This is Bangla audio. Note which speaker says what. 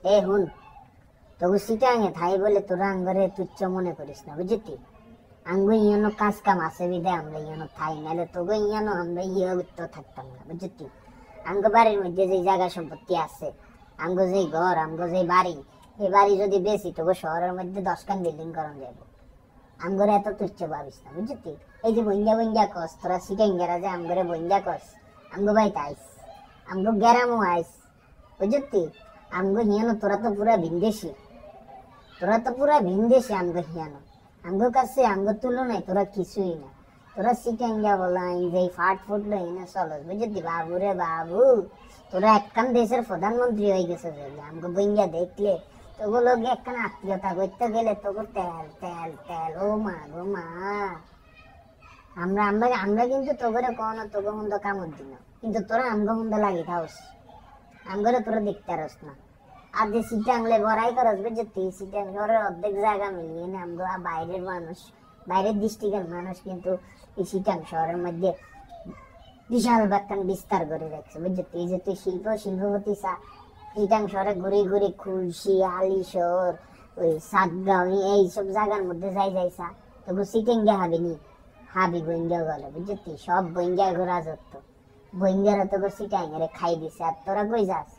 Speaker 1: এ হুন, তবু সিটাঙে থাই বলে তোরা আঙ্গরে তুচ্ছ মনে করিস না, বুঝতি? আঙ্গু ইয়ানো কাজ কাম আছে বিদে আমরা ইয়ানো থাই, নাহলে তোকে ইয়ানো আমরা ইয়ে তো থাকতাম না, বুঝতি? আঙ্গ বাড়ির মধ্যে যে জায়গা সম্পত্তি আছে, আঙ্গ যে ঘর, আঙ্গ যে বাড়ি, এই বাড়ি যদি বেশি তোকে শহরের মধ্যে 10খান বিল্ডিং করান যাবো। আমগরে এত তুচ্ছ ভাবিস না, বুঝতি? এই যে বঞ্জা বঞ্জা কস তোরা সিটাঙ্গেরা যে আমগরে বঞ্জা কস, আমগো ভাই তাইস, আমগো গ্যারামও আইস, বুঝতি? আমগো হিয়ানো তোরা তো পুরা ভিনদেশি, তোরা তো পুরা ভিনদেশি। আমগো হিয়ানো আমগো কাছে আমগো তুলনায় তোরা কিছুই না। তোরা সিটাঙ্গা বলা যে ফাট ফুটলো এনে চলো, বুঝতি? বাবু রে বাবু, তোরা একখান দেশের প্রধানমন্ত্রী হয়ে গেছে। আমগো বঞ্জা দেখলে তোগুলো একখান আত্মীয়তা করতে গেলে তোকে তেল তেল তেল, ও মা গো মা। আমরা আমরা আমরা কিন্তু তোগরে কখনো তোকে মন্দ কামড় দিন, কিন্তু তোরা আমগো মন্দ লাগি থাকস, আমগরে তোরা দেখতে পারস না। আর যে সিটাংলে বড়াই করস, বুঝতি? সিটাং শহরের অর্ধেক জায়গা মিলিয়ে না আমগো বাইরের মানুষ, বাইরের ডিস্ট্রিক্টের মানুষ কিন্তু এই সিটাং শহরের মধ্যে বিশাল বাক্কান বিস্তার করে রাখছে, বুঝতি? এই যে তুই শিল্পপতি সিটাং শহরে ঘুরে ঘুরে খুলশি, আলিশহর, ওই সাতগাঁও, এইসব জায়গার মধ্যে যাইসা তবু সিটাঙ্গে হাবিনি, হাবি বইঙ্গা গেল, বুঝতি? সব বইঙ্গা ঘোরা যত বইঙ্গারা তোকে সিটাঙ্গে খাই দিছে। আর তোরা কই যাস?